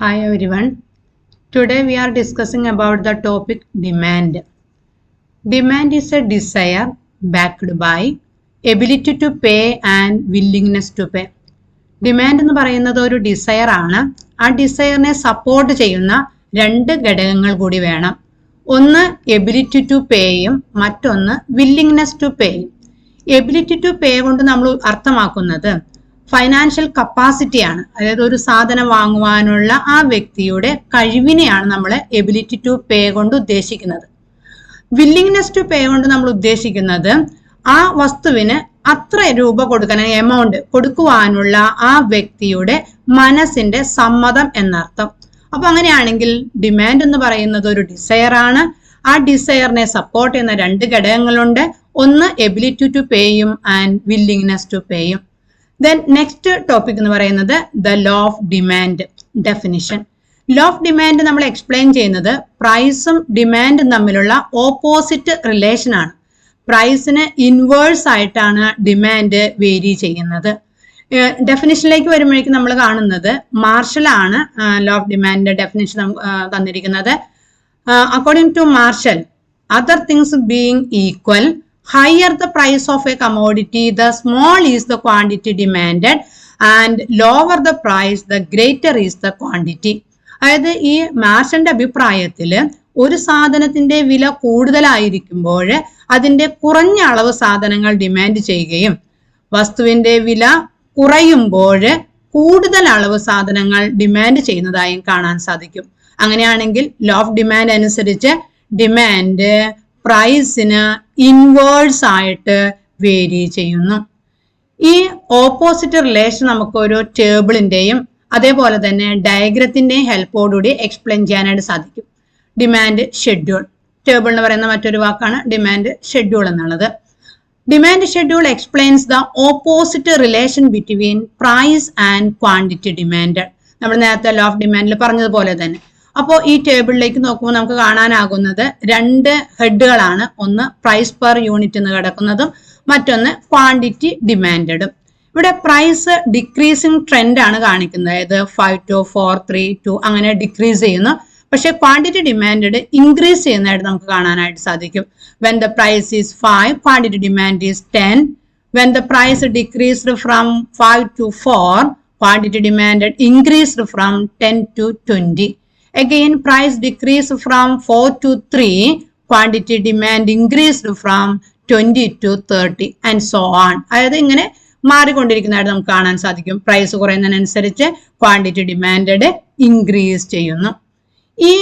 Hi everyone. Today we are discussing about the topic demand. Demand is a desire backed by ability to pay and willingness to pay. Demand എന്ന് പറയുന്നത് ഒരു desire ആണ്. ആ ഡിസയറിനെ support ചെയ്യുന്ന രണ്ട് ഘടകങ്ങൾ കൂടി വേണം. ഒന്ന് എബിലിറ്റി ടു പേയും മറ്റൊന്ന് വില്ലിങ്നെസ് ടു പേയും. എബിലിറ്റി ടു പേ കൊണ്ട് നമ്മൾ അർത്ഥമാക്കുന്നത് ഫൈനാൻഷ്യൽ കപ്പാസിറ്റിയാണ്. അതായത് ഒരു സാധനം വാങ്ങുവാനുള്ള ആ വ്യക്തിയുടെ കഴിവിനെയാണ് നമ്മൾ എബിലിറ്റി ടു പേ കൊണ്ട് ഉദ്ദേശിക്കുന്നത്. വില്ലിങ്നെസ് ടു പേ കൊണ്ട് നമ്മൾ ഉദ്ദേശിക്കുന്നത് ആ വസ്തുവിന് അത്ര രൂപ കൊടുക്കാൻ എമൗണ്ട് കൊടുക്കുവാനുള്ള ആ വ്യക്തിയുടെ മനസ്സിന്റെ സമ്മതം എന്നർത്ഥം. അപ്പൊ അങ്ങനെയാണെങ്കിൽ ഡിമാൻഡ് എന്ന് പറയുന്നത് ഒരു ഡിസയർ ആണ്. ആ ഡിസയറിനെ സപ്പോർട്ട് ചെയ്യുന്ന രണ്ട് ഘടകങ്ങളുണ്ട്. ഒന്ന് എബിലിറ്റി ടു പേയും ആൻഡ് വില്ലിങ്നെസ് ടു പേയും. ദെൻ നെക്സ്റ്റ് ടോപ്പിക് എന്ന് പറയുന്നത് the law of demand definition. Law of demand നമ്മൾ എക്സ്പ്ലെയിൻ ചെയ്യുന്നത് പ്രൈസും ഡിമാൻഡും തമ്മിലുള്ള ഓപ്പോസിറ്റ് റിലേഷൻ ആണ്. പ്രൈസിന് ഇൻവേഴ്സ് ആയിട്ടാണ് ഡിമാൻഡ് വേരി ചെയ്യുന്നത്. ഡെഫിനിഷനിലേക്ക് വരുമ്പോഴേക്കും നമ്മൾ കാണുന്നത് മാർഷൽ ആണ് ലോ ഓഫ് ഡിമാൻഡ് ഡെഫിനിഷൻ തന്നിരിക്കുന്നത്. According to Marshall, other things being equal, higher the price of a commodity, the small is the quantity demanded, and lower the price, the greater is the quantity. അതായത് ഈ മാർഷലിന്റെ അഭിപ്രായത്തില് ഒരു സാധനത്തിന്റെ വില കൂടുതലായിരിക്കുമ്പോൾ അതിന്റെ കുറഞ്ഞ അളവ് സാധനങ്ങൾ ഡിമാൻഡ് ചെയ്യുകയും വസ്തുവിന്റെ വില കുറയുമ്പോൾ കൂടുതൽ അളവ് സാധനങ്ങൾ ഡിമാൻഡ് ചെയ്യുന്നതായും കാണാൻ സാധിക്കും. അങ്ങനെയാണെങ്കിൽ ലോ ഓഫ് ഡിമാൻഡ് അനുസരിച്ച് ഡിമാൻഡ് പ്രൈസിന് ഇൻവേഴ്സ് ആയിട്ട് വേരി ചെയ്യുന്നു. ഈ ഓപ്പോസിറ്റ് റിലേഷൻ നമുക്ക് ഒരു ടേബിളിന്റെയും അതേപോലെ തന്നെ ഡയഗ്രത്തിന്റെയും ഹെൽപ്പോടുകൂടി എക്സ്പ്ലെയിൻ ചെയ്യാനായിട്ട് സാധിക്കും. ഡിമാൻഡ് ഷെഡ്യൂൾ, ടേബിൾ എന്ന് പറയുന്ന മറ്റൊരു വാക്കാണ് ഡിമാൻഡ് ഷെഡ്യൂൾ എന്നുള്ളത്. Demand schedule explains the opposite relation between price and quantity demand. നമ്മൾ നേരത്തെ ലോ ഓഫ് ഡിമാൻഡിൽ പറഞ്ഞതുപോലെ തന്നെ. അപ്പോൾ ഈ ടേബിളിലേക്ക് നോക്കുമ്പോൾ നമുക്ക് കാണാനാകുന്നത് രണ്ട് ഹെഡുകളാണ്. ഒന്ന് പ്രൈസ് പെർ യൂണിറ്റ് എന്ന് കിടക്കുന്നതും മറ്റൊന്ന് ക്വാണ്ടിറ്റി ഡിമാൻഡും. ഇവിടെ പ്രൈസ് ഡിക്രീസിങ് ട്രെൻഡ് ആണ് കാണിക്കുന്നത്. അതായത് 5 to 4, 3 to അങ്ങനെ ഡിക്രീസ് ചെയ്യുന്നു. പക്ഷെ ക്വാണ്ടിറ്റി ഡിമാൻഡ് ഇൻക്രീസ് ചെയ്യുന്നതായിട്ട് നമുക്ക് കാണാനായിട്ട് സാധിക്കും. When the price is 5, quantity demand is 10. When the price decreased from 5 to 4, quantity demand increased from 10 to 20. Again, price decreased from 4 to 3, quantity demand increased from 20 to 30 and so on. അതായത് ഇങ്ങനെ മാറിക്കൊണ്ടിരിക്കുന്നതായിട്ട് നമുക്ക് കാണാൻ സാധിക്കും. Price കുറയുന്നതിനനുസരിച്ച് quantity demand increase ചെയ്യുന്നു. ഈ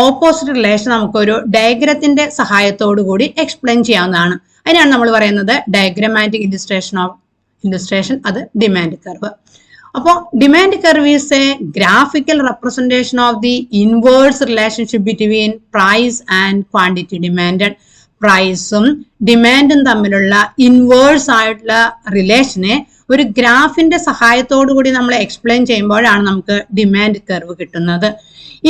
opposite relation നമുക്കൊരു ഡയഗ്രത്തിന്റെ സഹായത്തോടു കൂടി എക്സ്പ്ലെയിൻ ചെയ്യാവുന്നതാണ്. അതിനാണ് നമ്മൾ പറയുന്നത് ഡയഗ്രമാറ്റിക് ഇല്ലുസ്ട്രേഷൻ, അത് ഡിമാൻഡ് കർവ്. അപ്പോൾ demand curve is a graphical representation of the inverse relationship between price and quantity demand. പ്രൈസും ഡിമാൻഡും തമ്മിലുള്ള ഇൻവേഴ്സ് ആയിട്ടുള്ള റിലേഷനെ ഒരു ഗ്രാഫിന്റെ സഹായത്തോടു കൂടി നമ്മൾ എക്സ്പ്ലെയിൻ ചെയ്യുമ്പോഴാണ് നമുക്ക് ഡിമാൻഡ് കർവ് കിട്ടുന്നത്.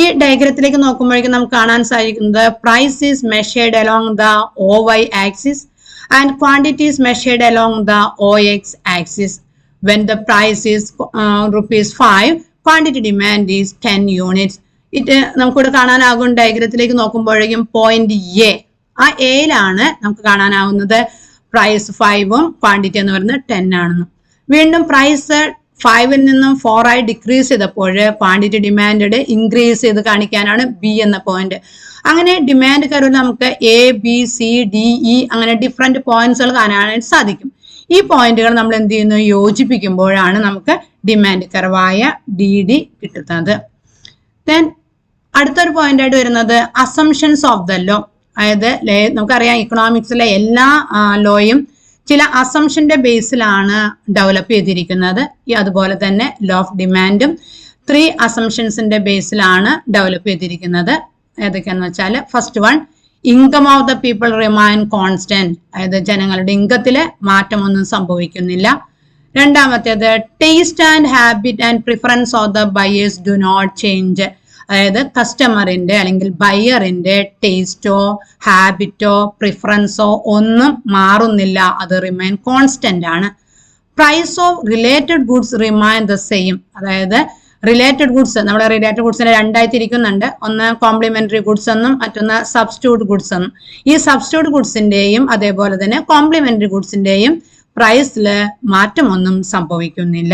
ഈ ഡയഗ്രത്തിലേക്ക് നോക്കുമ്പോഴേക്കും നമുക്ക് കാണാൻ സാധിക്കുന്നത് price is measured along the OY axis and quantity is measured along the OX axis. When the price is ₹5, quantity demand is 10 units. നമുക്കിവിടെ കാണാനാകും ഡയഗ്രത്തിലേക്ക് നോക്കുമ്പോഴേക്കും പോയിന്റ് എ, ആ എയിലാണ് നമുക്ക് കാണാനാവുന്നത് പ്രൈസ് 5ഉം ക്വാണ്ടിറ്റി എന്ന് പറയുന്നത് 10 ആണെന്നും. വീണ്ടും പ്രൈസ് 5ൽ നിന്നും 4 ആയി ഡിക്രീസ് ചെയ്തപ്പോൾ ക്വാണ്ടിറ്റി ഡിമാൻഡ് ഇൻക്രീസ് ചെയ്ത് കാണിക്കാനാണ് ബി എന്ന പോയിന്റ്. അങ്ങനെ ഡിമാൻഡ് കർവിൽ നമുക്ക് ABCDE അങ്ങനെ ഡിഫറെന്റ് പോയിന്റ്സുകൾ കാണാനായിട്ട് സാധിക്കും. ഈ പോയിന്റുകൾ നമ്മൾ എന്ത് ചെയ്യുന്നു, യോജിപ്പിക്കുമ്പോഴാണ് നമുക്ക് ഡിമാൻഡ് കർവായ DD കിട്ടുന്നത്. ദെൻ അടുത്തൊരു പോയിന്റ് ആയിട്ട് വരുന്നത് അസംഷൻസ് ഓഫ് ദ ലോ. അതായത് നമുക്കറിയാം ഇക്കണോമിക്സിലെ എല്ലാ ലോയും ചില അസംഷന്റെ ബേസിലാണ് ഡെവലപ്പ് ചെയ്തിരിക്കുന്നത്. അതുപോലെ തന്നെ ലോ ഓഫ് ഡിമാൻഡും 3 അസംഷൻസിന്റെ ബേസിലാണ് ഡെവലപ്പ് ചെയ്തിരിക്കുന്നത്. ഏതൊക്കെയാന്ന് വെച്ചാൽ first one, income of the people remain constant. അതായത് ജനങ്ങളുടെ ഇൻകത്തില് മാറ്റമൊന്നും സംഭവിക്കുന്നില്ല. രണ്ടാമത്തേത് taste and habit and preference of the buyers do not change. അതായത് കസ്റ്റമറിന്റെ അല്ലെങ്കിൽ ബയറിന്റെ ടേസ്റ്റോ ഹാബിറ്റോ പ്രിഫറൻസോ ഒന്നും മാറുന്നില്ല, അത് റിമൈൻ കോൺസ്റ്റന്റ് ആണ്. Price of related goods remain the same. അതായത് റിലേറ്റഡ് ഗുഡ്സ്, നമ്മുടെ റിലേറ്റഡ് ഗുഡ്സിനെ രണ്ടായി തിരിക്കുന്നുണ്ട്. ഒന്ന് കോംപ്ലിമെന്ററി ഗുഡ്സ് എന്നും മറ്റൊന്ന് സബ്സ്റ്റിറ്റ്യൂട്ട് ഗുഡ്സ് എന്നും. ഈ സബ്സ്റ്റിറ്റ്യൂട്ട് ഗുഡ്സിന്റെയും അതേപോലെ തന്നെ കോംപ്ലിമെന്ററി ഗുഡ്സിന്റെയും പ്രൈസിൽ മാറ്റമൊന്നും സംഭവിക്കുന്നില്ല.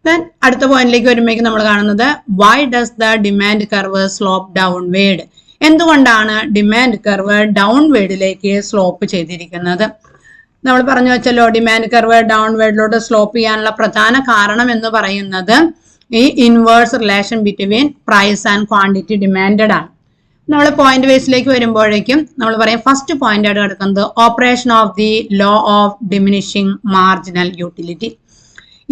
ദെൻ അടുത്ത പോയിന്റിലേക്ക് വരുമ്പോഴേക്കും നമ്മൾ കാണുന്നത് why does the demand curve slope downward? എന്തുകൊണ്ടാണ് ഡിമാൻഡ് കർവ് ഡൗൺവേർഡിലേക്ക് സ്ലോപ്പ് ചെയ്തിരിക്കുന്നത്? നമ്മൾ പറഞ്ഞു വെച്ചല്ലോ, ഡിമാൻഡ് കർവ് ഡൗൺവേർഡിലോട്ട് സ്ലോപ്പ് ചെയ്യാനുള്ള പ്രധാന കാരണം എന്ന് പറയുന്നത് ഈ inverse relation between price and quantity demanded ആണ്. നമ്മൾ പോയിന്റ് ബേസിലേക്ക് വരുമ്പോഴേക്കും നമ്മൾ പറയും ഫസ്റ്റ് പോയിന്റ് ആയിട്ട് കിടക്കുന്നത് operation of the law of diminishing marginal utility.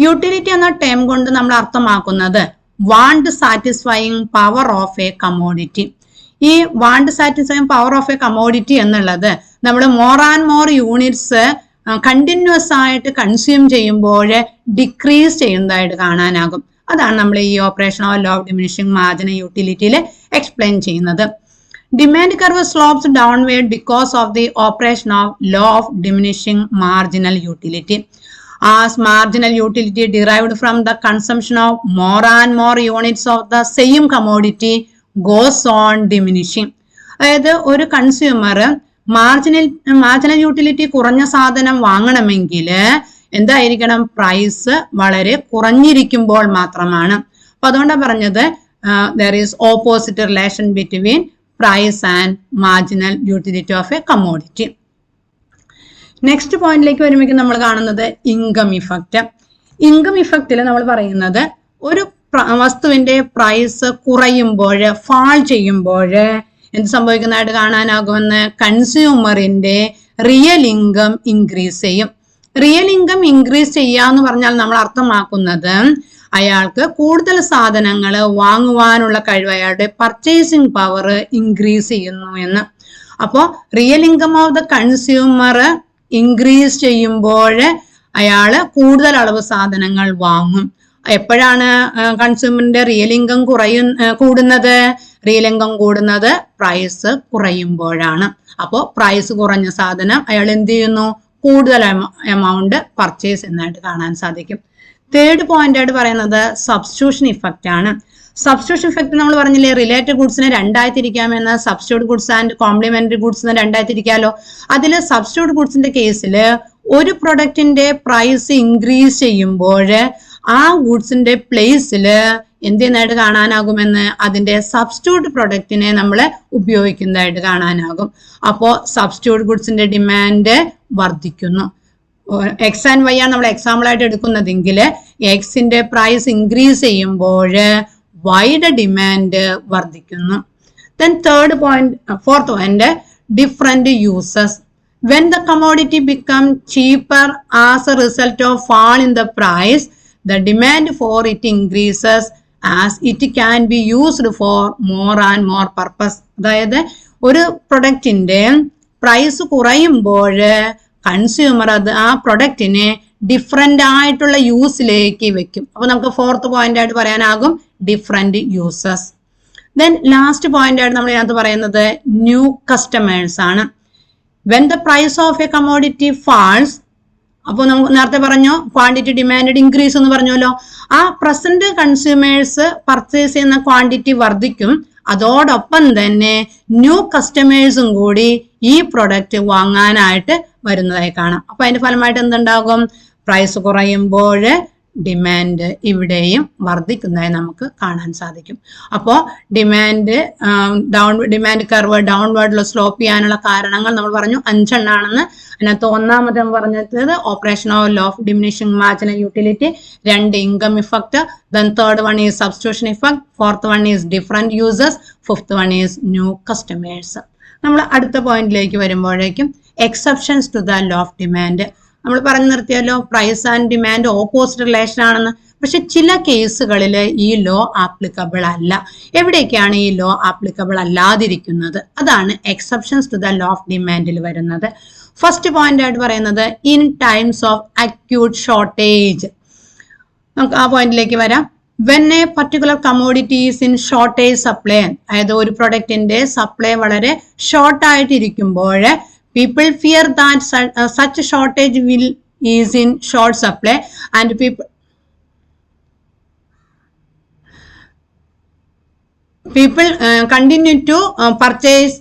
Utility എന്ന ടേം കൊണ്ട് നമ്മൾ അർത്ഥമാക്കുന്നത് want satisfying power of a commodity. ഈ want satisfying power of a commodity എന്നുള്ളത് നമ്മൾ more and more units continuous ആയിട്ട് കൺസ്യൂം ചെയ്യുമ്പോൾ ഡിക്രീസ് ചെയ്യുന്നതായിട്ട് കാണാനാകും. അതാണ് നമ്മൾ ഈ operation of law of diminishing marginal യൂട്ടിലിറ്റിയിൽ എക്സ്പ്ലെയിൻ ചെയ്യുന്നത്. Demand curve slopes downward because of the operation of law of diminishing marginal utility. As marginal utility derived from the consumption of more and more units of the same commodity goes on diminishing. അതായത് ഒരു consumer marginal utility കുറഞ്ഞ സാധനം വാങ്ങണമെങ്കിൽ എന്തായിരിക്കണം? Price വളരെ കുറഞ്ഞിരിക്കുമ്പോൾ മാത്രമാണ്. അപ്പൊ അതുകൊണ്ടാണ് പറഞ്ഞത് there is opposite relation between price and marginal utility of a commodity. Next പോയിന്റിലേക്ക് വരുമ്പോഴേക്കും നമ്മൾ കാണുന്നത് ഇൻകം ഇഫക്റ്റ്. ഇൻകം ഇഫക്റ്റിൽ നമ്മൾ പറയുന്നത് ഒരു വസ്തുവിന്റെ പ്രൈസ് കുറയുമ്പോൾ, ഫാൾ ചെയ്യുമ്പോൾ എന്ത് സംഭവിക്കുന്നതായിട്ട് കാണാനാകുമെന്ന്? കൺസ്യൂമറിന്റെ റിയൽ ഇൻകം ഇൻക്രീസ് ചെയ്യും. റിയൽ ഇൻകം ഇൻക്രീസ് ചെയ്യാന്ന് പറഞ്ഞാൽ നമ്മൾ അർത്ഥമാക്കുന്നത് അയാൾക്ക് കൂടുതൽ സാധനങ്ങൾ വാങ്ങുവാനുള്ള കഴിവ്, അയാളുടെ പർച്ചേസിങ് പവർ ഇൻക്രീസ് ചെയ്യുന്നു എന്ന്. അപ്പോൾ real income of the consumer increase ചെയ്യുമ്പോൾ അയാള് കൂടുതൽ അളവ് സാധനങ്ങൾ വാങ്ങും. എപ്പോഴാണ് കൺസ്യൂമറിന്റെ റിയൽ ഇൻകം കൂടുന്നത്? റിയൽ ഇൻകം കൂടുന്നത് പ്രൈസ് കുറയുമ്പോഴാണ്. അപ്പോൾ പ്രൈസ് കുറഞ്ഞ സാധനം അയാൾ എന്ത് ചെയ്യുന്നു? കൂടുതൽ എമൗണ്ട് പർച്ചേസ് എന്നായിട്ട് കാണാൻ സാധിക്കും. തേർഡ് പോയിന്റ് ആയിട്ട് പറയുന്നത് സബ്സ്റ്റിറ്റ്യൂഷൻ ഇഫക്റ്റ് ആണ്. സബ്സ്റ്റിറ്റ്യൂഷൻ ഇഫക്റ്റ് നമ്മൾ പറഞ്ഞില്ലേ, റിലേറ്റഡ് ഗുഡ്സിനെ രണ്ടായി തിരിക്കാമെന്ന്. സബ്സ്റ്റിറ്റ്യൂട്ട് ഗുഡ്സ് ആൻഡ് കോംപ്ലിമെന്ററി ഗുഡ്സിനെ രണ്ടായി തിരിക്കാലോ. അതിൽ സബ്സ്റ്റിറ്റ്യൂട്ട് ഗുഡ്സിന്റെ കേസിൽ ഒരു പ്രൊഡക്റ്റിന്റെ പ്രൈസ് ഇൻക്രീസ് ചെയ്യുമ്പോൾ ആ ഗുഡ്സിന്റെ പ്ലേസിൽ എന്ത് ചെയ്യുന്നതായിട്ട് കാണാനാകുമെന്ന്? അതിന്റെ സബ്സ്റ്റിറ്റ്യൂട്ട് പ്രൊഡക്റ്റിനെ നമ്മൾ ഉപയോഗിക്കുന്നതായിട്ട് കാണാനാകും. അപ്പോൾ സബ്സ്റ്റിറ്റ്യൂട്ട് ഗുഡ്സിന്റെ ഡിമാൻഡ് വർദ്ധിക്കുന്നു. എക്സ് ആൻഡ് വൈ ആണ് നമ്മൾ എക്സാമ്പിൾ ആയിട്ട് എടുക്കുന്നതെങ്കിൽ എക്സിന്റെ പ്രൈസ് ഇൻക്രീസ് ചെയ്യുമ്പോൾ വൈയുടെ ഡിമാൻഡ് വർദ്ധിക്കുന്നു. Then fourth point different uses. When the commodity become cheaper as a result of fall in the price, the demand for it increases as it can be used for more and more purpose. അതായത് ഒരു പ്രൊഡക്റ്റിന്റെ price കുറയുമ്പോൾ consumer ആ പ്രൊഡക്റ്റിനെ different ആയിട്ടുള്ള യൂസിലേക്ക് വെക്കും. അപ്പൊ നമുക്ക് fourth point ആയിട്ട് പറയാനാകും different uses. Then last point ആയിട്ട് നമ്മൾ ഇതിനകത്ത് പറയുന്നത് ന്യൂ കസ്റ്റമേഴ്സ് ആണ്. When the price of a commodity falls, അപ്പോൾ നമുക്ക് നേരത്തെ പറഞ്ഞു ക്വാണ്ടിറ്റി ഡിമാൻഡ് ഇൻക്രീസ് എന്ന് പറഞ്ഞല്ലോ. ആ പ്രസന്റ് കൺസ്യൂമേഴ്സ് പർച്ചേസ് ചെയ്യുന്ന ക്വാണ്ടിറ്റി വർദ്ധിക്കും. അതോടൊപ്പം തന്നെ ന്യൂ കസ്റ്റമേഴ്സും കൂടി ഈ പ്രൊഡക്റ്റ് വാങ്ങാനായിട്ട് വരുന്നതായി കാണാം. അപ്പൊ അതിന്റെ ഫലമായിട്ട് എന്തുണ്ടാകും? പ്രൈസ് കുറയുമ്പോൾ ഡിമാൻഡ് ഇവിടെയും വർദ്ധിക്കുന്നതായി നമുക്ക് കാണാൻ സാധിക്കും. അപ്പോൾ ഡിമാൻഡ് കർവ് ഡൗൺവേർഡിൽ സ്ലോപ്പ് ചെയ്യാനുള്ള കാരണങ്ങൾ നമ്മൾ പറഞ്ഞു 5 എണ്ണാണെന്ന്. അതിനകത്ത് ഒന്നാമത് പറഞ്ഞത് operation of law of diminishing marginal utility, 2 income effect, then third one is substitution effect, fourth one is different users, fifth one is new customers. നമ്മൾ അടുത്ത പോയിന്റിലേക്ക് വരുമ്പോഴേക്കും exceptions to the law of demand. നമ്മൾ പറഞ്ഞു നിർത്തിയല്ലോ price and demand opposite relation ആണെന്ന്. പക്ഷെ ചില കേസുകളിൽ ഈ ലോ ആപ്ലിക്കബിൾ അല്ല. എവിടേക്കാണ് ഈ ലോ ആപ്ലിക്കബിൾ അല്ലാതിരിക്കുന്നത്? അതാണ് exceptions to the law of ഡിമാൻഡിൽ വരുന്നത്. ഫസ്റ്റ് പോയിന്റ് ആയിട്ട് പറയുന്നത് in times of acute shortage. നമുക്ക് ആ പോയിന്റിലേക്ക് വരാം. When a particular commodity is in shortage supply, അതായത് ഒരു പ്രൊഡക്റ്റിന്റെ സപ്ലൈ വളരെ ഷോർട്ട് ആയിട്ടിരിക്കുമ്പോൾ people fear that such a shortage is in short supply and people people continue to purchase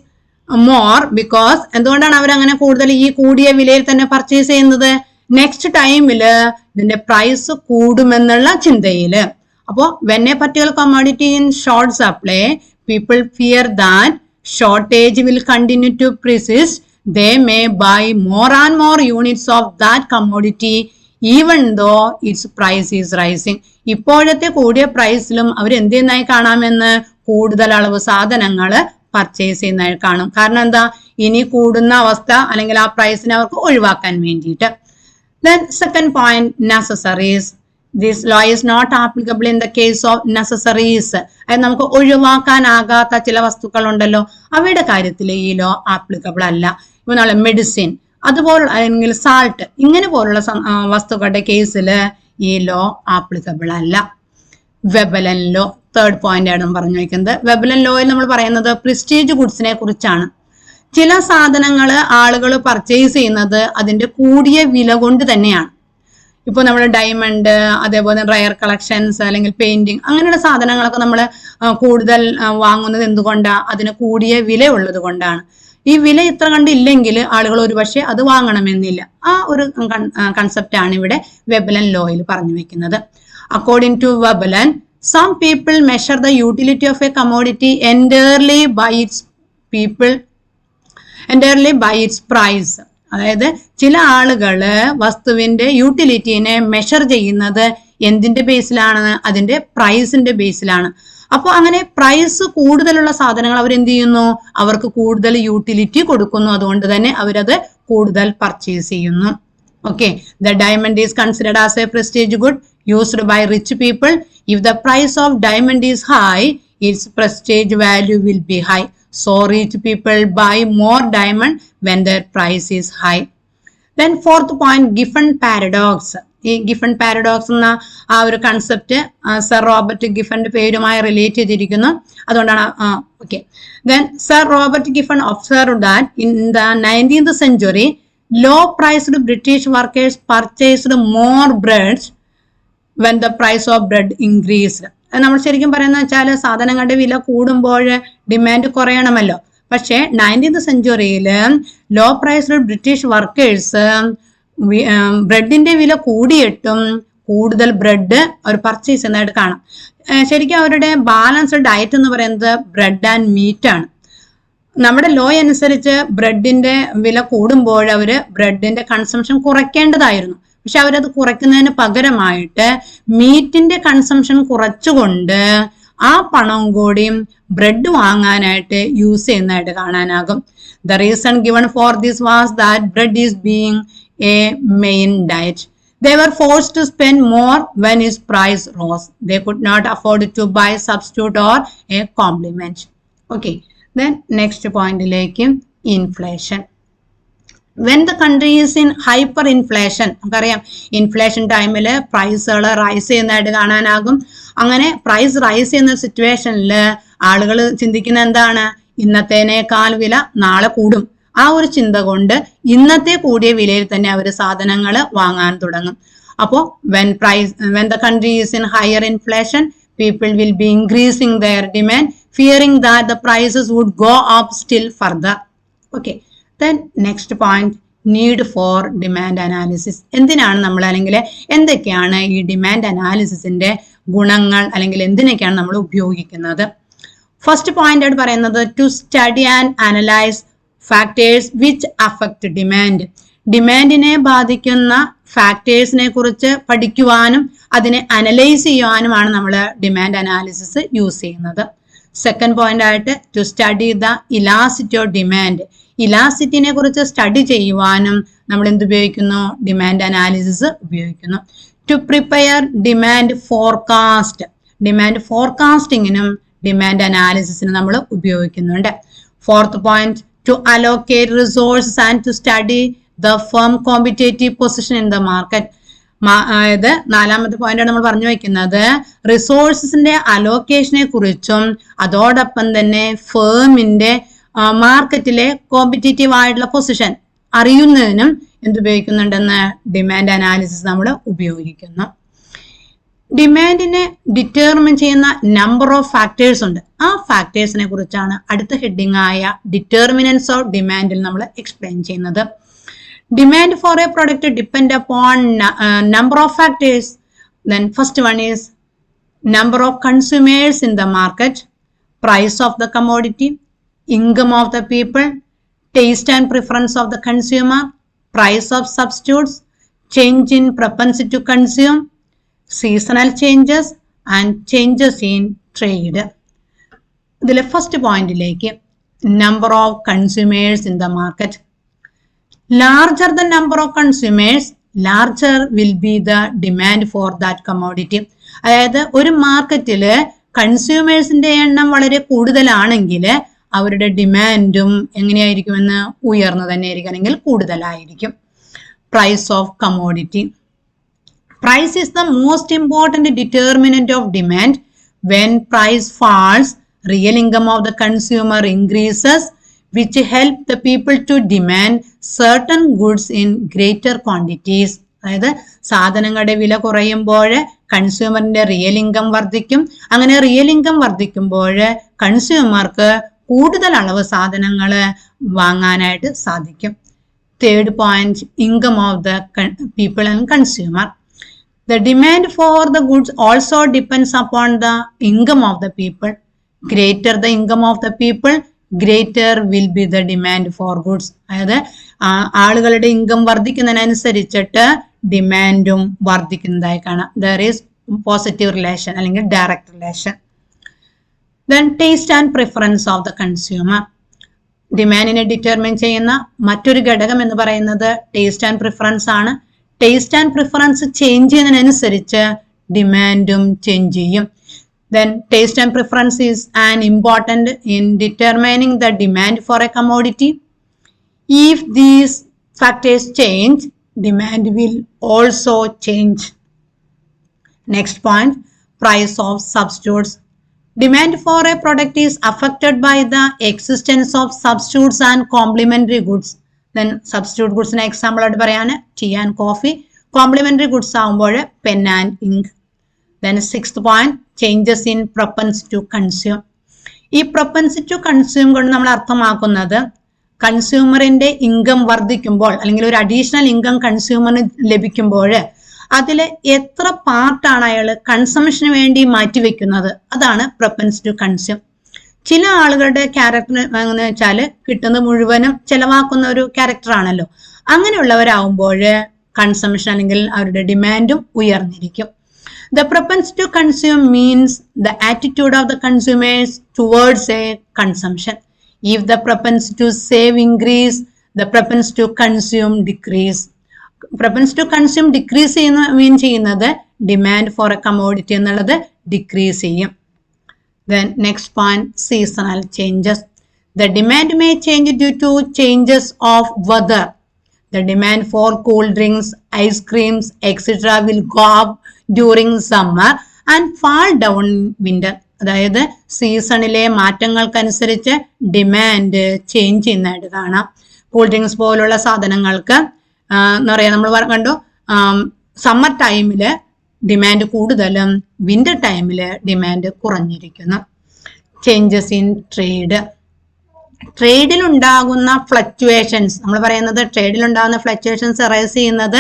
more because എന്തുകൊണ്ടാണ് അവരങ്ങനെ കൂടുതൽ ഈ കൂടിയ വിലയിൽ തന്നെ പർച്ചേസ് ചെയ്യുന്നത്? നെക്സ്റ്റ് ടൈമില് ഇതിന്റെ പ്രൈസ് കൂടുമെന്നുള്ള ചിന്തയില്. അപ്പോ when a particular commodity in short supply, people fear that shortage will continue to persist. They may buy more and more units of that commodity even though its price is rising. ഇപ്പോഴത്തെ കൂടിയ പ്രൈസിലും അവർ എന്ത് ചെയ്യുന്നതായി കാണാമെന്ന്? കൂടുതൽ അളവ് സാധനങ്ങൾ purchase ചെയ്യുന്നതായി കാണും. കാരണം എന്താ? ഇനി കൂടുന്ന അവസ്ഥ അല്ലെങ്കിൽ ആ പ്രൈസിനെ അവർക്ക് ഒഴിവാക്കാൻ വേണ്ടിയിട്ട്. Then second point, necessaries. This law is not applicable in the case of necessaries. അതായത് നമുക്ക് ഒഴിവാക്കാനാകാത്ത ചില വസ്തുക്കൾ ഉണ്ടല്ലോ, അവയുടെ കാര്യത്തിൽ ഈ ലോ ആപ്ലിക്കബിൾ അല്ല. ഇപ്പൊ നമ്മളെ മെഡിസിൻ അതുപോലെ അല്ലെങ്കിൽ സാൾട്ട് ഇങ്ങനെ പോലുള്ള വസ്തുക്കളുടെ കേസിൽ ഈ ലോ ആപ്ലിക്കബിൾ അല്ല. വെബലൻ ലോ തേർഡ് പോയിന്റ് ആണ് പറഞ്ഞു വയ്ക്കുന്നത്. വെബലൻ ലോയിൽ നമ്മൾ പറയുന്നത് പ്രിസ്റ്റീജ് ഗുഡ്സിനെ കുറിച്ചാണ്. ചില സാധനങ്ങൾ ആളുകൾ പർച്ചേസ് ചെയ്യുന്നത് അതിന്റെ കൂടിയ വില കൊണ്ട് തന്നെയാണ്. ഇപ്പൊ നമ്മൾ ഡയമണ്ട്, അതേപോലെ റയർ കളക്ഷൻസ് അല്ലെങ്കിൽ പെയിന്റിങ് അങ്ങനെയുള്ള സാധനങ്ങളൊക്കെ നമ്മൾ കൂടുതൽ വാങ്ങുന്നത് എന്തുകൊണ്ടാണ്? അതിന് കൂടിയ വില ഉള്ളത് കൊണ്ടാണ്. ഈ വില ഇത്ര കണ്ടില്ലെങ്കിൽ ആളുകൾ ഒരുപക്ഷെ അത് വാങ്ങണമെന്നില്ല. ആ ഒരു കൺസെപ്റ്റ് ആണ് ഇവിടെ വെബലൻ ലോയിൽ പറഞ്ഞു വെക്കുന്നത്. According to Veblen, some people measure the utility of a commodity entirely by its price. അതായത് ചില ആളുകള് വസ്തുവിന്റെ യൂട്ടിലിറ്റിനെ മെഷർ ചെയ്യുന്നത് എന്തിന്റെ ബേസിലാണ്? അതിന്റെ പ്രൈസിന്റെ ബേസിലാണ്. അപ്പൊ അങ്ങനെ പ്രൈസ് കൂടുതലുള്ള സാധനങ്ങൾ അവരെന്ത് ചെയ്യുന്നു? അവർക്ക് കൂടുതൽ യൂട്ടിലിറ്റി കൊടുക്കുന്നു. അതുകൊണ്ട് തന്നെ അവരത് കൂടുതൽ പർച്ചേസ് ചെയ്യുന്നു. Okay, the diamond is considered as a prestige good used by rich people. If the price of diamond is high, its prestige value will be high. So rich people buy more diamond when their price is high. Then fourth point, Giffen paradox. ഈ Giffen paradox എന്ന ആ ഒരു concept sir Robert ഗിഫന്റെ പേരുമായി relate ചെയ്തിരിക്കുന്നു. അതുകൊണ്ടാണ് okay. Then Sir Robert Giffen observed that in the 19th century, low-priced British workers purchased more bread when the price of bread increased. നമ്മൾ ശരിക്കും പറയുന്നത് വെച്ചാൽ സാധനങ്ങളുടെ വില കൂടുമ്പോൾ ഡിമാൻഡ് കുറയണമല്ലോ. പക്ഷേ 19th സെഞ്ചുറിയിൽ ലോ പ്രൈസ്ഡ് ബ്രിട്ടീഷ് വർക്കേഴ്സ് ബ്രെഡിന്റെ വില കൂടിയിട്ടും കൂടുതൽ ബ്രെഡ് അവർ പർച്ചേസ് ചെയ്യുന്നതായിട്ട് കാണാം. ശരിക്കും അവരുടെ ബാലൻസ്ഡ് ഡയറ്റ് എന്ന് പറയുന്നത് ബ്രെഡ് ആൻഡ് മീറ്റ് ആണ്. നമ്മുടെ ലോ അനുസരിച്ച് ബ്രെഡിന്റെ വില കൂടുമ്പോൾ അവര് ബ്രെഡിന്റെ കൺസംഷൻ കുറയ്ക്കേണ്ടതായിരുന്നു. പക്ഷെ അവരത് കുറയ്ക്കുന്നതിന് പകരമായിട്ട് മീറ്റിന്റെ കൺസംഷൻ കുറച്ചുകൊണ്ട് ആ പണം കൂടിയും ബ്രെഡ് വാങ്ങാനായിട്ട് യൂസ് ചെയ്യുന്നതായിട്ട് കാണാനാകും. The reason given for this was that bread is being a main diet. They were forced to spend more when its price rose. They could not afford to buy substitute or a complement. Okay. Then next point like inflation. When the country is in hyperinflation, നമുക്കറിയാം inflation ടൈമിൽ പ്രൈസുകൾ rice ചെയ്യുന്നതായിട്ട് കാണാനാകും. അങ്ങനെ price rice ചെയ്യുന്ന സിറ്റുവേഷനിൽ ആളുകൾ ചിന്തിക്കുന്ന എന്താണ്? ഇന്നത്തേനേക്കാൾ വില നാളെ കൂടും. ആ ഒരു ചിന്ത കൊണ്ട് ഇന്നത്തെ കൂടിയ വിലയിൽ തന്നെ അവർ സാധനങ്ങൾ വാങ്ങാൻ തുടങ്ങും. അപ്പോൾ when the country is in higher inflation, people will be increasing their demand, fearing that the prices would go up still further. Okay. Then next point, need for demand analysis. എന്തിനാണ് നമ്മൾ അല്ലെങ്കിൽ എന്തൊക്കെയാണ് ഈ ഡിമാൻഡ് അനാലിസിസിന്റെ ഗുണങ്ങൾ അല്ലെങ്കിൽ എന്തിനൊക്കെയാണ് നമ്മൾ ഉപയോഗിക്കുന്നത്? First point ആയിട്ട് പറയുന്നത് to study and analyse factors which affect demand. ഡിമാൻഡിനെ ബാധിക്കുന്ന ഫാക്ടേഴ്സിനെ കുറിച്ച് പഠിക്കുവാനും അതിനെ അനലൈസ് ചെയ്യുവാനുമാണ് നമ്മൾ ഡിമാൻഡ് അനാലിസിസ് യൂസ് ചെയ്യുന്നത്. സെക്കൻഡ് പോയിന്റ് ആയിട്ട് to study the elasticity of demand. ഇലാസിറ്റിനെ കുറിച്ച് സ്റ്റഡി ചെയ്യുവാനും നമ്മൾ എന്ത് ഉപയോഗിക്കുന്നു? ഡിമാൻഡ് അനാലിസിസ് ഉപയോഗിക്കുന്നു. To prepare demand forecast. Demand ഫോർകാസ്റ്റിങ്ങിനും ഡിമാൻഡ് അനാലിസിസിനും നമ്മൾ ഉപയോഗിക്കുന്നുണ്ട്. Fourth point to allocate resources and to study the firm competitive position in the market. അതായത് നാലാമത്തെ പോയിന്റ് നമ്മൾ പറഞ്ഞു വയ്ക്കുന്നത് റിസോഴ്സസിന്റെ അലോക്കേഷനെ കുറിച്ചും അതോടൊപ്പം തന്നെ ഫേമിന്റെ മാർക്കറ്റിലെ കോമ്പറ്റേറ്റീവ് ആയിട്ടുള്ള പൊസിഷൻ അറിയുന്നതിനും എന്തുപയോഗിക്കുന്നുണ്ടെന്ന് ഡിമാൻഡ് അനാലിസിസ് നമ്മൾ ഉപയോഗിക്കുന്നു. ഡിമാൻഡിനെ ഡിറ്റർമിൻ ചെയ്യുന്ന നമ്പർ ഓഫ് ഫാക്ടേഴ്സ് ഉണ്ട്. ആ ഫാക്ടേഴ്സിനെ കുറിച്ചാണ് അടുത്ത ഹെഡിങ് ആയ ഡിറ്റർമിനൻസ് ഓഫ് ഡിമാൻഡിൽ നമ്മൾ എക്സ്പ്ലെയിൻ ചെയ്യുന്നത്. Demand for A product depend upon number of factors. Then first one is number of consumers in the market, price of the commodity, income of the people, taste and preference of the consumer, price of substitutes, change in propensity to consume, seasonal changes and changes in trade. ഇതിലെ first പോയിന്റിലേക്ക് number of consumers in the market. Larger the number of consumers, larger will be the demand for that commodity. അതായത് ഒരു മാർക്കറ്റില് കൺസ്യൂമേഴ്സിന്റെ എണ്ണം വളരെ കൂടുതലാണെങ്കിൽ അവരുടെ ഡിമാൻഡും എങ്ങനെയായിരിക്കുമെന്ന് ഉയർന്നു തന്നെ ആയിരിക്കും, അല്ലെങ്കിൽ കൂടുതലായിരിക്കും. Price of commodity. Price is the most important determinant of demand. When price falls, real income of the consumer increases, which help the people to demand certain goods in greater quantities. അതായത് സാധനങ്ങളുടെ വില കുറയുമ്പോൾ കൺസ്യൂമറിന്റെ real income വർദ്ധിക്കും. അങ്ങനെ real income വർദ്ധിക്കുമ്പോൾ കൺസ്യൂമർക്ക് കൂടുതൽ അളവ് സാധനങ്ങൾ വാങ്ങാനായിട്ട് സാധിക്കും. Third point, income of the people and consumer. The demand for the goods also depends upon the income of the people. Greater the income of the people, greater will be the demand for goods. അതായത് ആളുകളുടെ income വർദ്ധിക്കുന്നതിനനുസരിച്ചിട്ട് ഡിമാൻഡും വർദ്ധിക്കുന്നതായി കാണാം. There is positive relation അല്ലെങ്കിൽ direct relation. Then taste and preference of the consumer. ഡിമാൻഡിനെ determine ചെയ്യുന്ന മറ്റൊരു ഘടകം എന്ന് പറയുന്നത് ടേസ്റ്റ് ആൻഡ് പ്രിഫറൻസ് ആണ്. ടേസ്റ്റ് ആൻഡ് പ്രിഫറൻസ് ചേഞ്ച് ചെയ്യുന്നതിനനുസരിച്ച് ഡിമാൻഡും ചേഞ്ച് ചെയ്യും. Then taste and preference is an important in determining the demand for a commodity. If these factors change, demand will also change. Next point, price of substitutes. Demand for a product is affected by the existence of substitutes and complementary goods. Then substitute goods ന് example ആയിട്ട് പറയാണ് tea and coffee. Complementary goods ആകുമ്പോൾ pen and ink. Then sixth point, changes in propensity to consume. ഈ propensity to consume കൊണ്ട് നമ്മൾ അർത്ഥമാക്കുന്നത് കൺസ്യൂമറിന്റെ income വർദ്ധിക്കുമ്പോൾ അല്ലെങ്കിൽ ഒരു അഡീഷണൽ ഇൻകം കൺസ്യൂമറിന് ലഭിക്കുമ്പോൾ അതിൽ എത്ര പാർട്ടാണ് അയാൾ കൺസംഷന് വേണ്ടി മാറ്റിവെക്കുന്നത്, അതാണ് propensity to consume. ചില ആളുകളുടെ ക്യാരക്ടർ എന്ന് വെച്ചാൽ കിട്ടുന്നത് മുഴുവനും ചെലവാക്കുന്ന ഒരു ക്യാരക്ടർ ആണല്ലോ. അങ്ങനെയുള്ളവരാകുമ്പോൾ കൺസംഷൻ അല്ലെങ്കിൽ അവരുടെ ഡിമാൻഡും ഉയർന്നിരിക്കും. The propensity to consume means the attitude of the consumers towards a consumption. If the propensity to save increase, the propensity to consume decrease. Propensity to consume decrease മീൻ ചെയ്യുന്നത് ഡിമാൻഡ് ഫോർ എ കമോഡിറ്റി എന്നുള്ളത് decrease ചെയ്യും. Then next point, seasonal changes. The demand may change due to changes of weather. The demand for cool drinks, ice creams, etc. will go up during summer and fall down in winter. അതായത് സീസണിലെ മാറ്റങ്ങൾക്കനുസരിച്ച് demand change ചെയ്യുന്നതായിട്ട് കാണാം. Cool drinks പോലുള്ള സാധനങ്ങൾക്ക് എന്താ പറയുക, നമ്മൾ കണ്ടു സമ്മർ ടൈമിൽ ഡിമാൻഡ് കൂടുതലും വിന്റർ ടൈമിൽ ഡിമാൻഡ് കുറഞ്ഞിരിക്കുന്നു. Changes in trade. ട്രേഡിൽ ഉണ്ടാകുന്ന ഫ്ലക്ച്വേഷൻസ്, നമ്മൾ പറയുന്നത് ട്രേഡിൽ ഉണ്ടാകുന്ന ഫ്ലക്ച്വേഷൻസ് റൈസ് ചെയ്യുന്നത്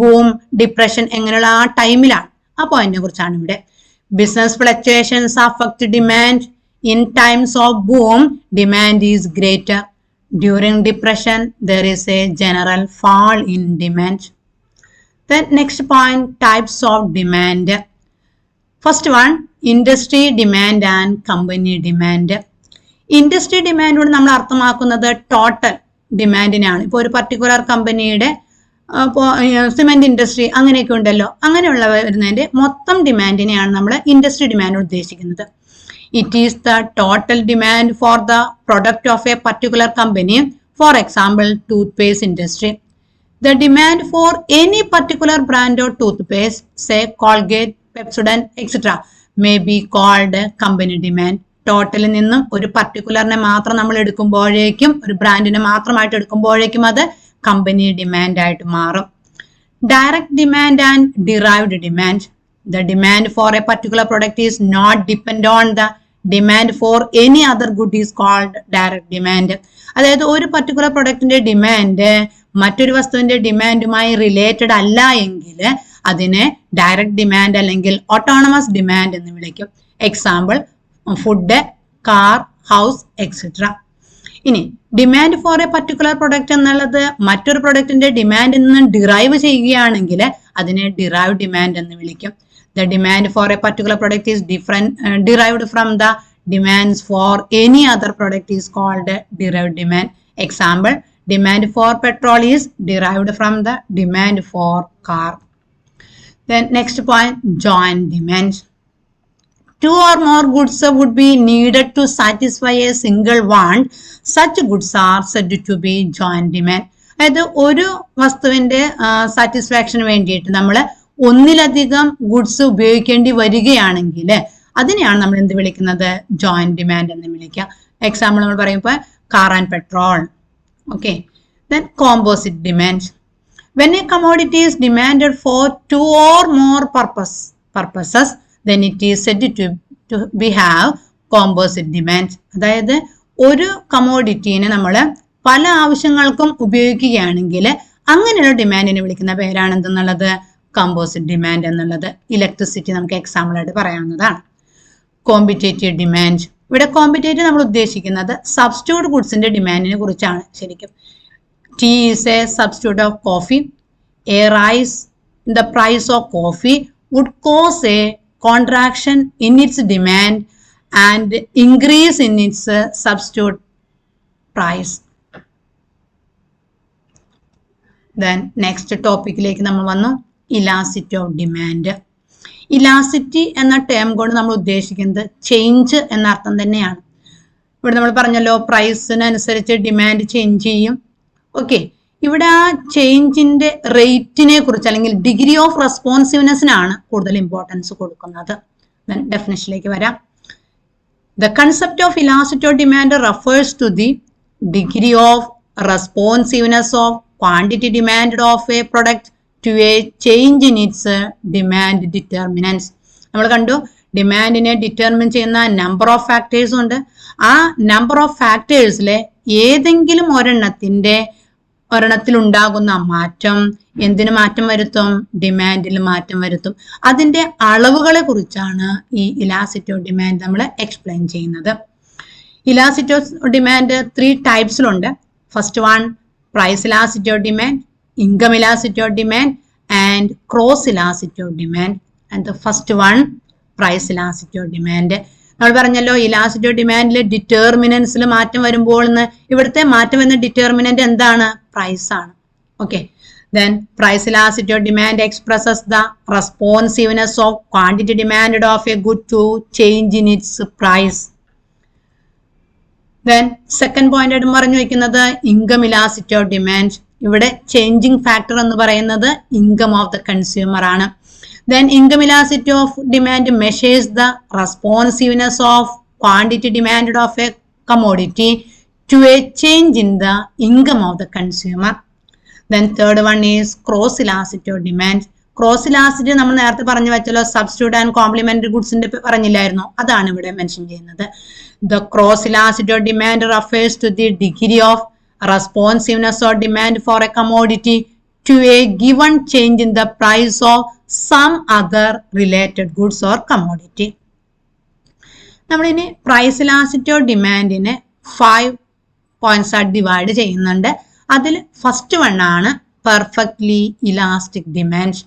ബൂം, ഡിപ്രഷൻ എങ്ങനെയുള്ള ആ ടൈമിലാണ്. ആ പോയിന്റിനെ കുറിച്ചാണ് ഇവിടെ. Business fluctuations affect demand. In times of boom demand is greater. During depression there is A general fall in demand. Then next point, types of demand. First one, industry demand and company demand. Industry demand കൊണ്ട് നമ്മൾ അർത്ഥമാക്കുന്നത് total ഡിമാൻഡിനാണ്. ഇപ്പോൾ ഒരു particular കമ്പനിയുടെ cement industry അങ്ങനെയൊക്കെ ഉണ്ടല്ലോ, അങ്ങനെയുള്ള വരുന്നതിന്റെ മൊത്തം ഡിമാൻഡിനെയാണ് നമ്മൾ ഇൻഡസ്ട്രി ഡിമാൻഡ് ഉദ്ദേശിക്കുന്നത്. It is the total demand for the product of A particular company. For example, tooth paste industry. The demand for any particular brand of toothpaste, say Colgate, Pepsodent, etc., may be called company demand. ടോട്ടലിൽ നിന്നും ഒരു പർട്ടിക്കുലറിനെ മാത്രം നമ്മൾ എടുക്കുമ്പോഴേക്കും, ഒരു ബ്രാൻഡിനെ മാത്രമായിട്ട് എടുക്കുമ്പോഴേക്കും അത് company demand ആയിട്ട് മാറും. Direct demand and derived demand. The demand for a particular product is not depend on the demand for any other good is called direct demand. അതായത് ഒരു പർട്ടിക്കുലർ പ്രൊഡക്റ്റിന്റെ ഡിമാൻഡ് മറ്റൊരു വസ്തുവിന്റെ ഡിമാൻഡുമായി റിലേറ്റഡ് അല്ല എങ്കിൽ അതിനെ ഡയറക്റ്റ് ഡിമാൻഡ് അല്ലെങ്കിൽ ഓട്ടോണമസ് ഡിമാൻഡ് എന്ന് വിളിക്കും. Example food, car, house etcetera. ഇനി demand for a particular product എന്നുള്ളത് മറ്റൊരു പ്രൊഡക്റ്റിന്റെ ഡിമാൻഡിൽ നിന്ന് ഡിറൈവ് ചെയ്യുകയാണെങ്കിൽ അതിനെ ഡിറൈവ് ഡിമാൻഡ് എന്ന് വിളിക്കും. The demand for a particular product is derived from the demands for any other product is called derived demand. Example, demand for petrol is derived from the demand for car. Then next point, joint demand. Two or more goods would be needed to satisfy a single want. Such goods are said to be joint demand. അതായത് ഒരു വസ്തുവിന്റെ satisfaction വേണ്ടിയിട്ട് നമ്മൾ ഒന്നിലധികം goods ഉപയോഗിക്കേണ്ടി വരികയാണെങ്കിൽ അതിനെയാണ് നമ്മൾ എന്ത് വിളിക്കുന്നത്? ജോയിന്റ് ഡിമാൻഡ് എന്ന് വിളിക്കുക. എക്സാമ്പിൾ നമ്മൾ പറയുമ്പോൾ car and petrol. Okay. Then composite demand. When a commodity is demanded for two or more purposes then it is said to be have composite demand. അതായത് ഒരു കമോഡിറ്റിനെ നമ്മൾ പല ആവശ്യങ്ങൾക്കും ഉപയോഗിക്കുകയാണെങ്കിൽ അങ്ങനെയുള്ള ഡിമാൻഡിനെ വിളിക്കുന്ന പേരാണ് എന്തെന്നുള്ളത്? കമ്പോസിറ്റ് ഡിമാൻഡ് എന്നുള്ളത്. ഇലക്ട്രിസിറ്റി നമുക്ക് എക്സാമ്പിൾ ആയിട്ട് പറയാവുന്നതാണ്. Competitive demand. ഇവിടെ കോമ്പറ്റേറ്റീവ് നമ്മൾ ഉദ്ദേശിക്കുന്നത് സബ്സ്റ്റിറ്റ്യൂട്ട് ഗുഡ്സിന്റെ ഡിമാൻഡിനെ കുറിച്ചാണ്. ശരിക്കും tea is a substitute of coffee. A rise in the price of coffee would cause a contraction in its demand and increase in its substitute price. Then next topic like നമ്മൾ വന്നു elasticity of demand. Elasticity എന്ന term കൊണ്ട് നമ്മൾ ഉദ്ദേശിക്കുന്നത് change എന്ന അർത്ഥം തന്നെയാണ്. ഇവിടെ നമ്മൾ പറഞ്ഞല്ലോ പ്രൈസിനനുസരിച്ച് ഡിമാൻഡ് ചേഞ്ച് ചെയ്യും. ഓക്കെ. ഇവിടെ ആ ചേഞ്ചിന്റെ റേറ്റിനെ കുറിച്ച് അല്ലെങ്കിൽ ഡിഗ്രി ഓഫ് റെസ്പോൺസീവ്നെസ്സിനാണ് കൂടുതൽ ഇമ്പോർട്ടൻസ് കൊടുക്കുന്നത്. ഡെഫിനിഷനിലേക്ക് വരാം. The concept of elasticity of demand refers to the degree of responsiveness of quantity demand of a product to a change in its demand determinants. നമ്മൾ കണ്ടു ഡിമാൻഡിനെ ഡിറ്റർമിൻ ചെയ്യുന്ന നമ്പർ ഓഫ് ഫാക്ടേഴ്സ് ഉണ്ട്. ആ നമ്പർ ഓഫ് ഫാക്ടേഴ്സിലെ ഏതെങ്കിലും ഒരെണ്ണത്തിൽ ഉണ്ടാകുന്ന മാറ്റം എന്തിനു മാറ്റം വരുത്തും? ഡിമാൻഡിൽ മാറ്റം വരുത്തും. അതിന്റെ അളവുകളെ കുറിച്ചാണ് ഈ ഇലാസ്റ്റിറ്റി ഓഫ് ഡിമാൻഡ് നമ്മൾ എക്സ്പ്ലെയിൻ ചെയ്യുന്നത്. ഇലാസ്റ്റിറ്റി ഓഫ് ഡിമാൻഡ് 3 ടൈപ്സിലുണ്ട്. First one price elasticity of demand, income elasticity of demand and cross elasticity of demand. And the first one price elasticity of demand. നമ്മൾ പറഞ്ഞല്ലോ ഇലാസ്റ്റിറ്റി ഓഫ് ഡിമാൻഡിൽ ഡിറ്റർമിനൻസിൽ മാറ്റം വരുമ്പോൾ ഇവിടുത്തെ മാറ്റം എന്ന ഡിറ്റർമിനന്റ് എന്താണ്? പ്രൈസ് ആണ്. Okay. Then price elasticity of demand expresses the responsiveness of quantity demand of a good to change in its price. Then second point ആയിട്ട് പറഞ്ഞു വെക്കുന്നത് ഇൻകം ഇലാസ്റ്റിറ്റി ഓഫ് ഡിമാൻഡ്. ഇവിടെ ചേഞ്ചിങ് ഫാക്ടർ എന്ന് പറയുന്നത് income of the consumer ആണ്. Then income elasticity of demand measures the responsiveness of quantity demanded of a commodity to a change in the income of the consumer. Then third one is cross elasticity of demand. Cross elasticity നമ്മൾ നേരത്തെ പറഞ്ഞു വെച്ചല്ലോ substitute and complementary ഗുഡ്സിന്റെ പറഞ്ഞില്ലായിരുന്നോ? അതാണ് ഇവിടെ mention ചെയ്യുന്നത്. The cross elasticity of demand refers to the degree of responsiveness or demand for a commodity to a given change in the price of some other related goods or commodity. നമ്മളിനി price elasticity of ഡിമാൻഡിനെ 5 points ആയിട്ട് divide ചെയ്യുന്നുണ്ട്. അതിൽ first one ആണ് perfectly elastic demand.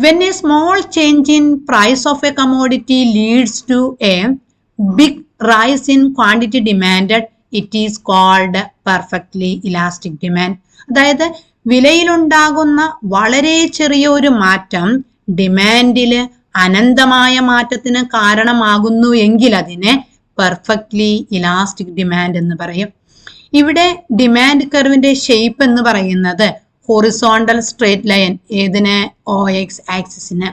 When a small change in price of a commodity leads to a big rise in quantity demanded, it is called perfectly elastic demand. അതായത് വിലയിലുണ്ടാകുന്ന വളരെ ചെറിയ ഒരു മാറ്റം ഡിമാൻഡില് അനന്തമായ മാറ്റത്തിന് കാരണമാകുന്നു എങ്കിൽ അതിനെ പെർഫെക്റ്റ്ലി ഇലാസ്റ്റിക് ഡിമാൻഡ് എന്ന് പറയും. ഇവിടെ ഡിമാൻഡ് കർവിന്റെ ഷേപ്പ് എന്ന് പറയുന്നത് ഹൊറിസോണ്ടൽ സ്ട്രേറ്റ് ലൈൻ. ഏതിന്? OX ആക്സിസിന്.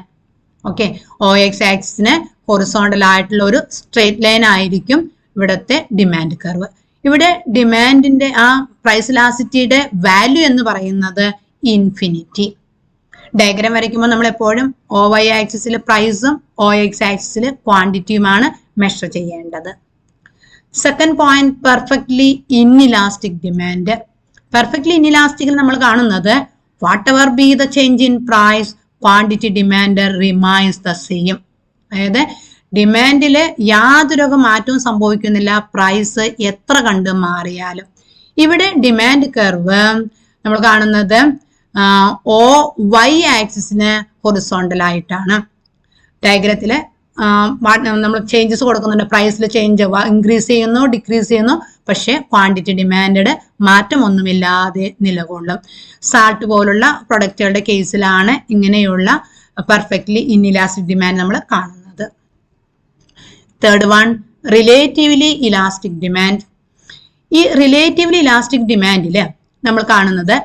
ഓക്കെ. OX ആക്സിസിന് ഹൊറിസോണ്ടൽ ആയിട്ടുള്ള ഒരു സ്ട്രേറ്റ് ലൈൻ ആയിരിക്കും ഇവിടുത്തെ ഡിമാൻഡ് കർവ്. ഇവിടെ ഡിമാൻഡിന്റെ ആ പ്രൈസ് ഇലാസ്റ്റിറ്റിയുടെ വാല്യൂ എന്ന് പറയുന്നത് ഇൻഫിനിറ്റി. ഡയഗ്രാം വരയ്ക്കുമ്പോൾ നമ്മൾ എപ്പോഴും OY ആക്സിസിൽ പ്രൈസും OX ആക്സിസിൽ ക്വാണ്ടിറ്റിയുമാണ് മെഷർ ചെയ്യേണ്ടത്. Second point, perfectly inelastic demand. Perfectly ഇൻഇലാസ്റ്റിക്കിൽ നമ്മൾ കാണുന്നത് whatever be the change in price, quantity demand remains the same. അതായത് ഡിമാൻഡില് യാതൊരു മാറ്റവും സംഭവിക്കുന്നില്ല, പ്രൈസ് എത്ര കണ്ട് മാറിയാലും. ഇവിടെ ഡിമാൻഡ് കർവ് നമ്മൾ കാണുന്നത് OY ആക്സിസിന് ഹൊറിസോണ്ടൽ ആയിട്ടാണ്. ഡയഗ്രത്തില് നമ്മൾ ചേഞ്ചസ് കൊടുക്കുന്നുണ്ട്, പ്രൈസിൽ ചേഞ്ച് ഇൻക്രീസ് ചെയ്യുന്നു, ഡിക്രീസ് ചെയ്യുന്നു, പക്ഷെ ക്വാണ്ടിറ്റി ഡിമാൻഡ് മാറ്റമൊന്നുമില്ലാതെ നിലകൊള്ളും. സാൾട്ട് പോലുള്ള പ്രൊഡക്റ്റുകളുടെ കേസിലാണ് ഇങ്ങനെയുള്ള പെർഫെക്റ്റ്ലി ഇൻഇലാസ്റ്റിക് ഡിമാൻഡ് നമ്മൾ കാണുന്നത്. Third one, relatively elastic demand. ഈ റിലേറ്റീവ്ലി ഇലാസ്റ്റിക് ഡിമാൻഡില് നമ്മൾ കാണുന്നത്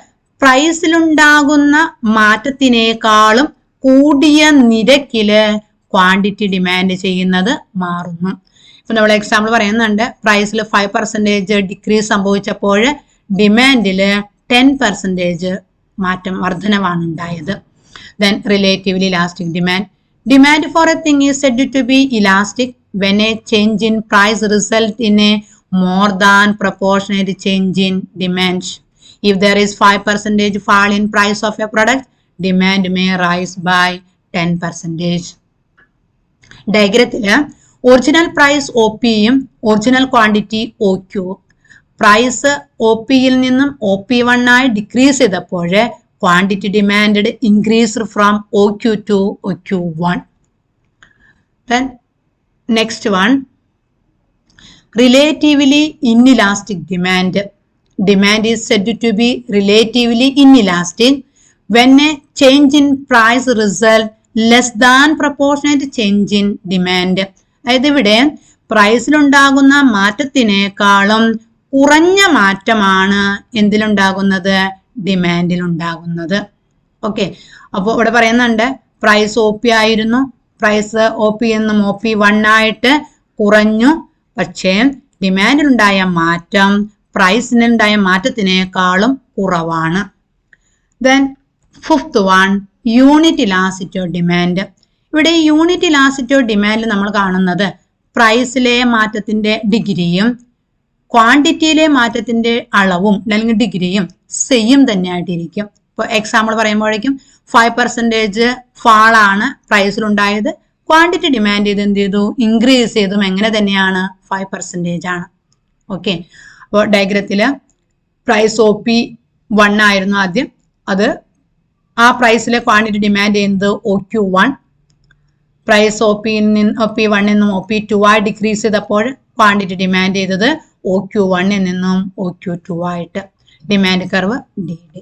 പ്രൈസിലുണ്ടാകുന്ന മാറ്റത്തിനേക്കാളും കൂടിയ നിരക്കില് ക്വാണ്ടിറ്റി ഡിമാൻഡ് ചെയ്യുന്നത് മാറുന്നു. ഇപ്പൊ നമ്മൾ എക്സാമ്പിൾ പറയുന്നുണ്ട്, പ്രൈസിൽ 5% ഡിക്രീസ് സംഭവിച്ചപ്പോൾ ഡിമാൻഡില് 10% മാറ്റം വർധനവാണ് ഉണ്ടായത്. Then relatively elastic demand. Demand for a thing is said to be elastic when a change in price result in a more than proportionate change in demand. If there is 5% fall in price of a product, demand may rise by 10%. ഡയഗ്രത്തില് original price OPയും original quantity OQ. Price OPയിൽ നിന്നും OP1 ആയി decrease ചെയ്തപ്പോൾ quantity demand increased from OQ to OQ1. Then next one, relatively inelastic demand. Demand is said to be relatively inelastic when a change in price result less than proportionate change in demand. അതായത് ഇവിടെ പ്രൈസിലുണ്ടാകുന്ന മാറ്റത്തിനേക്കാളും കുറഞ്ഞ മാറ്റമാണ് എന്തിലുണ്ടാകുന്നത്, ഡിമാൻഡിലുണ്ടാകുന്നത്. Okay, അപ്പോൾ ഇവിടെ പറയുന്നുണ്ട് price OP ആയിരുന്നു, price OP എന്നും OP1 ആയിട്ട് കുറഞ്ഞു, പക്ഷേ ഡിമാൻഡിലുണ്ടായ മാറ്റം പ്രൈസിനുണ്ടായ മാറ്റത്തിനേക്കാളും കുറവാണ്. Then fifth one, unit elasticity of demand. ഇവിടെ യൂണിറ്റ് ഇലാസ്റ്റിറ്റി ഓഫ് ഡിമാൻഡ് നമ്മൾ കാണുന്നത് പ്രൈസിലെ മാറ്റത്തിന്റെ ഡിഗ്രിയും ക്വാണ്ടിറ്റിയിലെ മാറ്റത്തിന്റെ അളവും അല്ലെങ്കിൽ ഡിഗ്രിയും സെയിം തന്നെയായിട്ടിരിക്കും. ഇപ്പോൾ എക്സാമ്പിൾ പറയുമ്പോഴേക്കും 5% ഫാളാണ് പ്രൈസിലുണ്ടായത്, ക്വാണ്ടിറ്റി ഡിമാൻഡ് ചെയ്ത് എന്ത് ചെയ്തു, ഇൻക്രീസ് ചെയ്തും എങ്ങനെ തന്നെയാണ് 5% ആണ്. ഓക്കെ, അപ്പോൾ ഡയഗ്രത്തില് പ്രൈസ് OP1 ആയിരുന്നു ആദ്യം, അത് ആ പ്രൈസിലെ ക്വാണ്ടിറ്റി ഡിമാൻഡ് ചെയ്യുന്നത് OQ1. പ്രൈസ് OP1 നിന്നും OP2 ആയി ഡിക്രീസ് ചെയ്തപ്പോൾ ക്വാണ്ടിറ്റി ഡിമാൻഡ് ചെയ്തത് OQ1 നിന്നും OQ2 ആയിട്ട്. Demand curve DD.